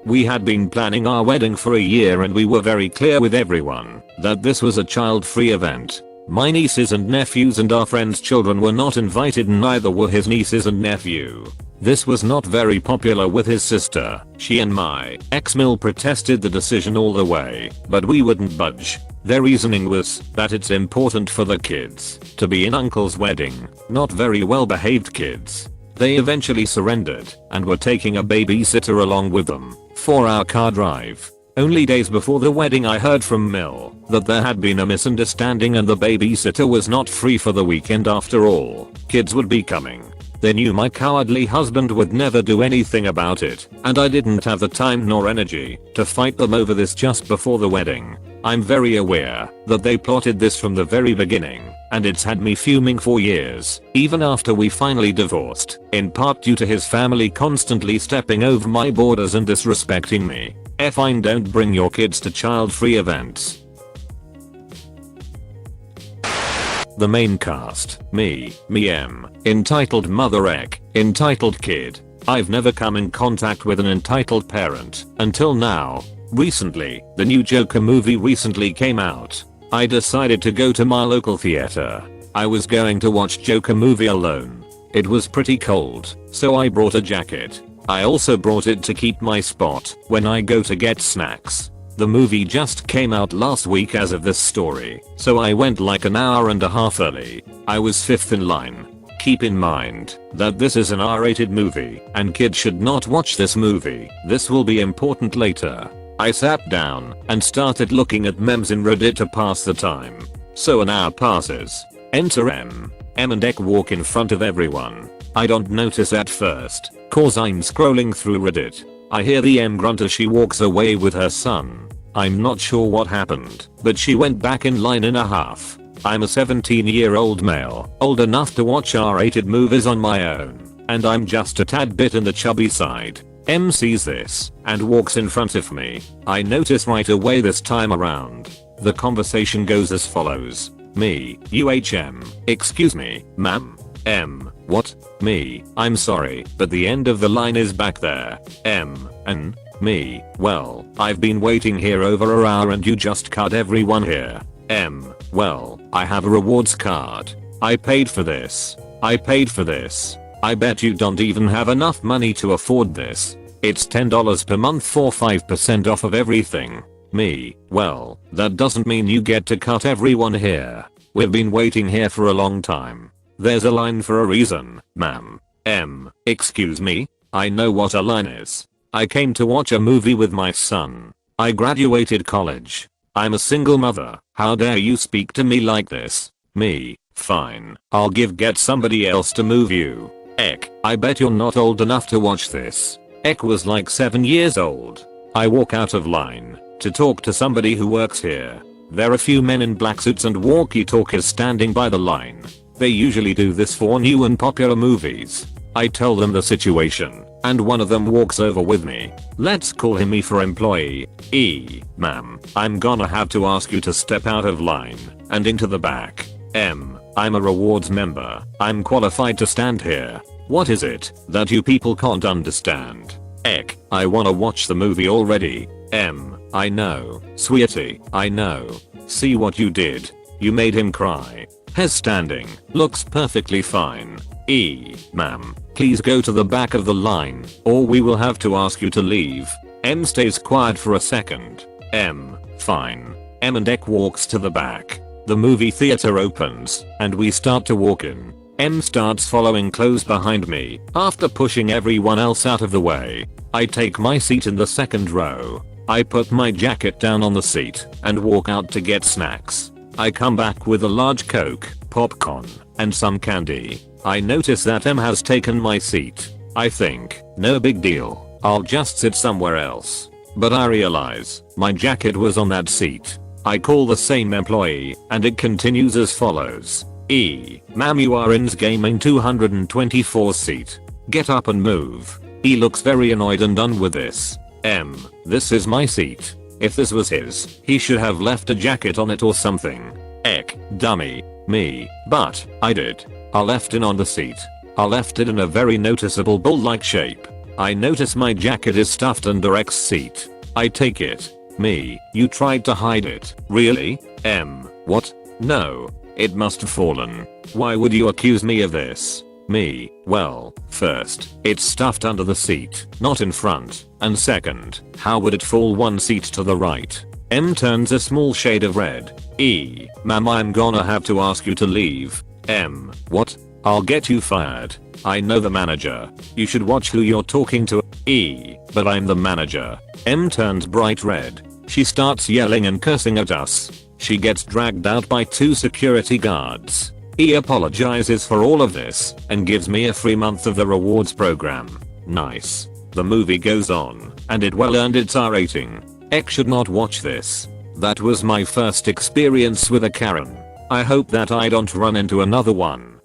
We had been planning our wedding for a year and we were very clear with everyone that this was a child-free event. My nieces and nephews and our friends' children were not invited, neither were his nieces and nephew. This was not very popular with his sister. She and my ex-mil protested the decision all the way, but we wouldn't budge. Their reasoning was that it's important for the kids to be in uncle's wedding, not very well behaved kids. They eventually surrendered and were taking a babysitter along with them for our car drive. Only days before the wedding I heard from Mill that there had been a misunderstanding and the babysitter was not free for the weekend after all. Kids would be coming. They knew my cowardly husband would never do anything about it, and I didn't have the time nor energy to fight them over this just before the wedding. I'm very aware that they plotted this from the very beginning, and it's had me fuming for years, even after we finally divorced, in part due to his family constantly stepping over my borders and disrespecting me. Fine, don't bring your kids to child-free events. The main cast: me, M, entitled mother Ek, entitled kid. I've never come in contact with an entitled parent until now. Recently, the new Joker movie recently came out. I decided to go to my local theater. I was going to watch Joker movie alone. It was pretty cold, so I brought a jacket. I also brought it to keep my spot when I go to get snacks. The movie just came out last week as of this story, so I went like an hour and a half early. I was 5th in line. Keep in mind that this is an R-rated movie and kids should not watch this movie. This will be important later. I sat down and started looking at memes in Reddit to pass the time. So an hour passes. Enter M. M and Ek walk in front of everyone. I don't notice at first, cause I'm scrolling through Reddit. I hear the M grunt as she walks away with her son. I'm not sure what happened, but she went back in line in a half. I'm a 17-year-old male, old enough to watch R-rated movies on my own, and I'm just a tad bit in the chubby side. M sees this and walks in front of me. I notice right away this time around. The conversation goes as follows. Me, UHM, excuse me, ma'am. M, what? Me, I'm sorry, but the end of the line is back there. M, and me, well, I've been waiting here over an hour and you just cut everyone here. M, well, I have a rewards card. I paid for this. I paid for this. I bet you don't even have enough money to afford this. It's $10 per month for 5% off of everything. Me, well, that doesn't mean you get to cut everyone here. We've been waiting here for a long time. There's a line for a reason, ma'am. M, excuse me? I know what a line is. I came to watch a movie with my son. I graduated college. I'm a single mother. How dare you speak to me like this? Me, fine. I'll get somebody else to move you. Ek, I bet you're not old enough to watch this. Ek was like 7 years old. I walk out of line to talk to somebody who works here. There are a few men in black suits and walkie-talkies standing by the line. They usually do this for new and popular movies. I tell them the situation, and one of them walks over with me. Let's call him E for employee. E, ma'am, I'm gonna have to ask you to step out of line and into the back. M, I'm a rewards member. I'm qualified to stand here. What is it that you people can't understand? Ek, I wanna watch the movie already. M, I know, sweetie, I know. See what you did? You made him cry. His standing looks perfectly fine. E, ma'am, please go to the back of the line or we will have to ask you to leave. M stays quiet for a second. M, fine. M and Ek walks to the back. The movie theater opens and we start to walk in. M starts following close behind me after pushing everyone else out of the way. I take my seat in the second row. I put my jacket down on the seat and walk out to get snacks. I come back with a large Coke, popcorn, and some candy. I notice that M has taken my seat. I think, no big deal, I'll just sit somewhere else. But I realize, my jacket was on that seat. I call the same employee, and it continues as follows. E, ma'am, you are in gaming 224 seat. Get up and move. E looks very annoyed and done with this. M, this is my seat. If this was his, he should have left a jacket on it or something. Ek, dummy. Me, but I did. I left it on the seat. I left it in a very noticeable bowl-like shape. I notice my jacket is stuffed under X seat. I take it. Me, you tried to hide it. Really? What? No. It must have fallen. Why would you accuse me of this? Me, well, first, it's stuffed under the seat, not in front, and second, how would it fall one seat to the right? M turns a small shade of red. E, ma'am, I'm gonna have to ask you to leave. M, what? I'll get you fired. I know the manager. You should watch who you're talking to. E, but I'm the manager. M turns bright red. She starts yelling and cursing at us. She gets dragged out by 2 security guards. E apologizes for all of this and gives me a free month of the rewards program. Nice. The movie goes on, and it well earned its R rating. X should not watch this. That was my first experience with a Karen. I hope that I don't run into another one.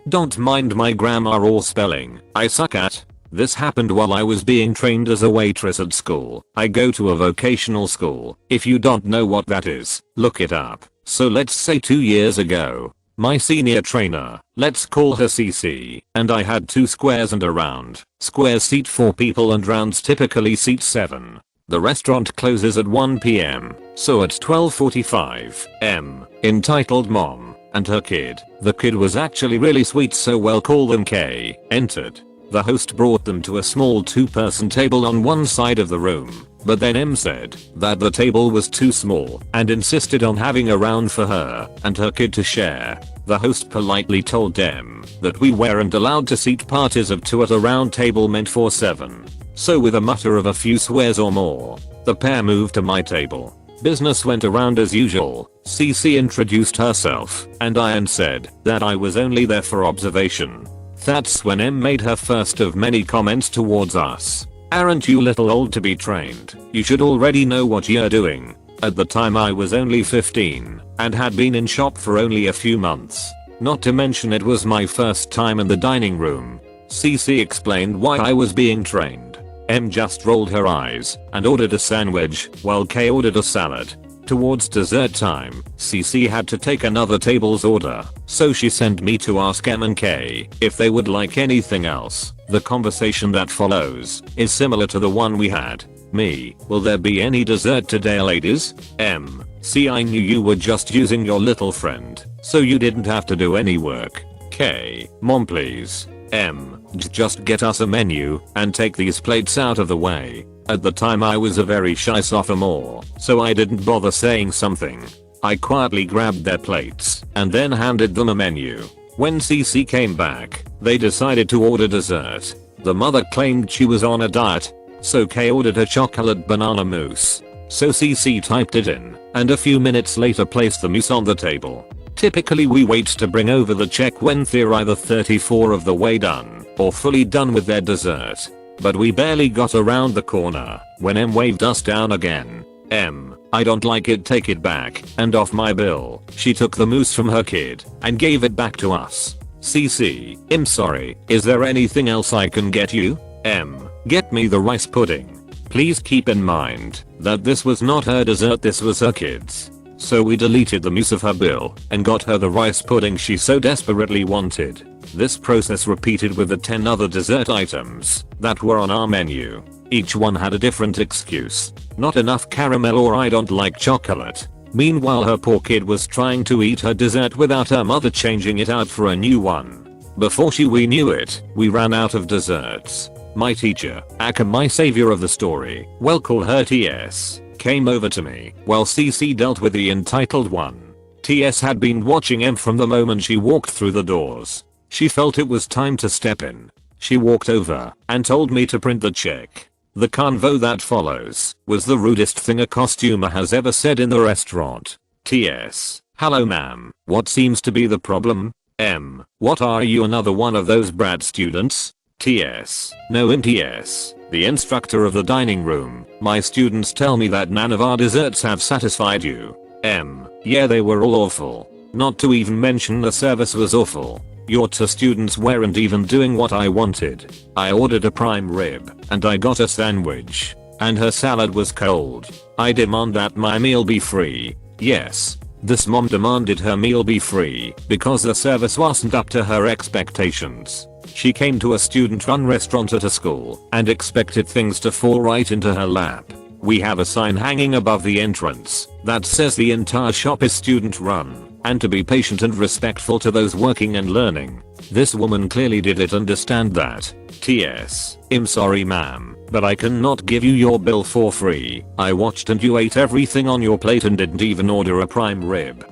Don't mind my grammar or spelling, I suck at. This happened while I was being trained as a waitress at school. I go to a vocational school. If you don't know what that is, look it up. So let's say 2 years ago. My senior trainer, let's call her CC, and I had 2 squares and a round. Squares seat 4 people and rounds typically seat 7. The restaurant closes at 1 PM, so at 12:45 M, entitled Mom and her kid. The kid was actually really sweet, so we'll call them K, entered. The host brought them to a small 2-person table on one side of the room, but then M said that the table was too small and insisted on having a round for her and her kid to share. The host politely told M that we weren't allowed to seat parties of 2 at a round table meant for 7. So with a mutter of a few swears or more, the pair moved to my table. Business went around as usual. CC introduced herself, and I said that I was only there for observation. That's when M made her first of many comments towards us. Aren't you little old to be trained? You should already know what you're doing. At the time I was only 15 and had been in shop for only a few months. Not to mention it was my first time in the dining room. CC explained why I was being trained. M just rolled her eyes and ordered a sandwich while K ordered a salad. Towards dessert time, CC had to take another table's order, so she sent me to ask M and K if they would like anything else. The conversation that follows is similar to the one we had. Me, will there be any dessert today, ladies? M, see, I knew you were just using your little friend, so you didn't have to do any work. K, mom please. M, just get us a menu and take these plates out of the way. At the time I was a very shy sophomore, so I didn't bother saying something. I quietly grabbed their plates and then handed them a menu. When CC came back, they decided to order dessert. The mother claimed she was on a diet, so K ordered a chocolate banana mousse. So CC typed it in, and a few minutes later placed the mousse on the table. Typically we wait to bring over the check when they're either 34 of the way done or fully done with their dessert. But we barely got around the corner when M waved us down again. M, I don't like it, take it back, and off my bill. She took the mousse from her kid and gave it back to us. CC, I'm sorry, is there anything else I can get you? M, get me the rice pudding. Please keep in mind that this was not her dessert, this was her kid's. So we deleted the mousse of her bill and got her the rice pudding she so desperately wanted. This process repeated with the 10 other dessert items that were on our menu. Each one had a different excuse. Not enough caramel or I don't like chocolate. Meanwhile her poor kid was trying to eat her dessert without her mother changing it out for a new one. Before we knew it, we ran out of desserts. My teacher, aka my savior of the story, we'll call her TS, came over to me while CC dealt with the entitled one. TS had been watching M from the moment she walked through the doors. She felt it was time to step in. She walked over and told me to print the check. The convo that follows was the rudest thing a costumer has ever said in the restaurant. TS, hello ma'am, what seems to be the problem? M, what are you, another one of those brat students? TS, no, I'm TS, the instructor of the dining room. My students tell me that none of our desserts have satisfied you. M, yeah, they were all awful. Not to even mention the service was awful. Your 2 students weren't even doing what I wanted. I ordered a prime rib and I got a sandwich, and her salad was cold. I demand that my meal be free. Yes, this mom demanded her meal be free because the service wasn't up to her expectations. She came to a student-run restaurant at a school and expected things to fall right into her lap. We have a sign hanging above the entrance that says the entire shop is student-run and to be patient and respectful to those working and learning. This woman clearly didn't understand that. TS, I'm sorry ma'am, but I cannot give you your bill for free. I watched and you ate everything on your plate and didn't even order a prime rib.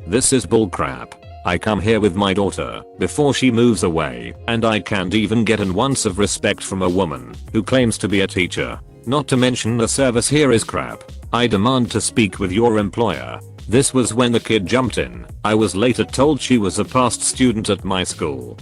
This is bullcrap. I come here with my daughter before she moves away and I can't even get an ounce of respect from a woman who claims to be a teacher. Not to mention the service here is crap. I demand to speak with your employer. This was when the kid jumped in. I was later told she was a past student at my school.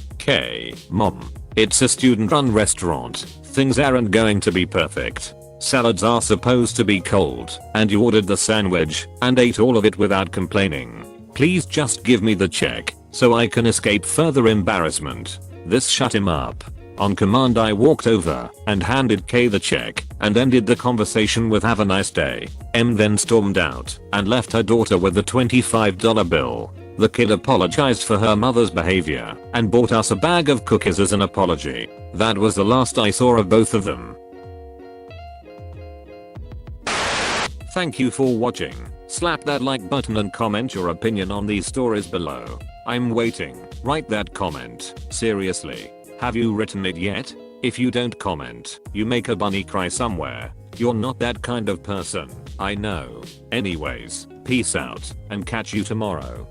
Mom. It's a student-run restaurant. Things aren't going to be perfect. Salads are supposed to be cold, and you ordered the sandwich and ate all of it without complaining. Please just give me the check so I can escape further embarrassment. This shut him up. On command I walked over and handed K the check and ended the conversation with have a nice day. M then stormed out and left her daughter with the $25 bill. The kid apologized for her mother's behavior and bought us a bag of cookies as an apology. That was the last I saw of both of them. Thank you for watching. Slap that like button and comment your opinion on these stories below. I'm waiting. Write that comment. Seriously. Have you written it yet? If you don't comment, you make a bunny cry somewhere. You're not that kind of person. I know. Anyways, peace out and catch you tomorrow.